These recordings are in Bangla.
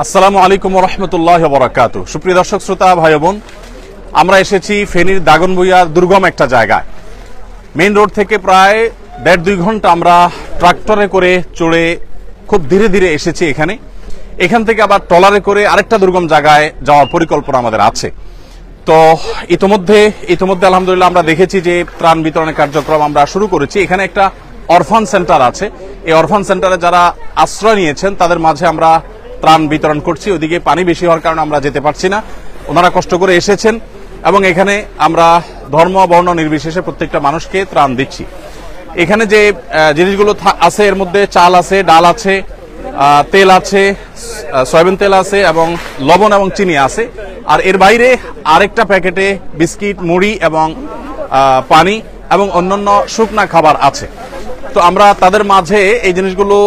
আসসালামু আলাইকুম ওয়া রাহমাতুল্লাহি ওয়া বারাকাতুহু। সুপ্রিয় দর্শক শ্রোতা ভাই বোন, আমরা এসেছি ফেনীর দাগনভূঞার দুর্গম একটা জায়গায়। মেইন রোড থেকে প্রায় 1.5-2 ঘন্টা আমরা ট্রাক্টরে করে চড়ে খুব ধীরে ধীরে এসেছি এখানে। এখান থেকে আবার ট্রলারে করে আরেকটা দুর্গম জায়গায় যাওয়ার পরিকল্পনা আমাদের আছে। তো ইতোমধ্যে আলহামদুলিল্লাহ আমরা দেখেছি যে ত্রাণ বিতরণের কার্যক্রম আমরা শুরু করেছি। এখানে একটা অরফান সেন্টার আছে। এই অরফান সেন্টারে যারা আশ্রয় নিয়েছেন তাদের মাঝে আমরা ত্রাণ বিতরণ করছি। ওদিকে পানি বেশি হওয়ার কারণে আমরা যেতে পারছি না। ওনারা কষ্ট করে এসেছেন এবং এখানে আমরা ধর্ম বর্ণ নির্বিশেষে প্রত্যেকটা মানুষকে ত্রাণ দিচ্ছি। এখানে যে জিনিসগুলো আছে এর মধ্যে চাল আছে, ডাল আছে, তেল আছে, সয়াবিন তেল আছে এবং লবণ এবং চিনি আছে। আর এর বাইরে আরেকটা প্যাকেটে বিস্কিট, মুড়ি এবং পানি এবং অন্যান্য শুকনা খাবার আছে। তো আমরা তাদের মাঝে এই জিনিসগুলো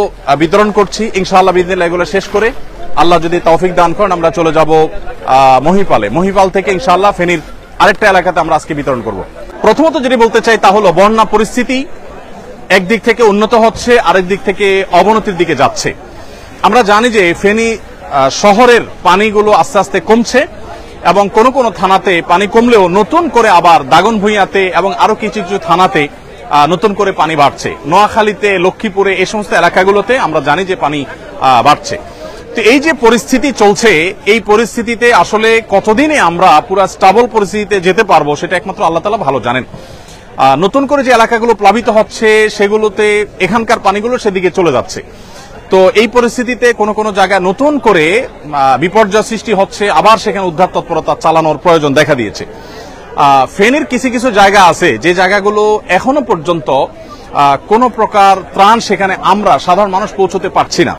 বিতরণ করছি। ইনশাআল্লাহ বিদিনিল্লাহ এগুলো শেষ করে আল্লাহ যদি তৌফিক দান করেন আমরা চলে যাব মহিপাল থেকে ইনশাআল্লাহ ফেনীর আরেকটা এলাকাতে আমরা আজকে বিতরণ করব। প্রথমত যেটি বলতে চাই তা হলো বন্যা পরিস্থিতি একদিক থেকে উন্নত হচ্ছে, আরেক দিক থেকে অবনতির দিকে যাচ্ছে। আমরা জানি যে ফেনী শহরের পানিগুলো আস্তে আস্তে কমছে এবং কোন কোন থানাতে পানি কমলেও নতুন করে আবার দাগনভূঞাতে এবং আরো কিছু কিছু থানাতে নতুন করে পানি বাড়ছে। নোয়াখালীতে, লক্ষ্মীপুরে এই সমস্ত এলাকাগুলোতে আমরা জানি যে পানি বাড়ছে। তো এই যে পরিস্থিতি চলছে, এই পরিস্থিতিতে আসলে কতদিনে আমরা পুরো স্টেবল পরিস্থিতিতে যেতে পারবো সেটা একমাত্র আল্লাহ তাআলা ভালো জানেন। নতুন করে যে এলাকাগুলো প্লাবিত হচ্ছে সেগুলোতে এখানকার পানিগুলো সেদিকে চলে যাচ্ছে। তো এই পরিস্থিতিতে কোন জায়গায় নতুন করে বিপর্যয় সৃষ্টি হচ্ছে, আবার সেখানে উদ্ধার তৎপরতা চালানোর প্রয়োজন দেখা দিয়েছে। ফেনীর কিছু কিছু জায়গা আছে যে জায়গাগুলো এখনো পর্যন্ত কোনো প্রকার ত্রাণ সেখানে আমরা সাধারণ মানুষ পৌঁছতে পারছি না।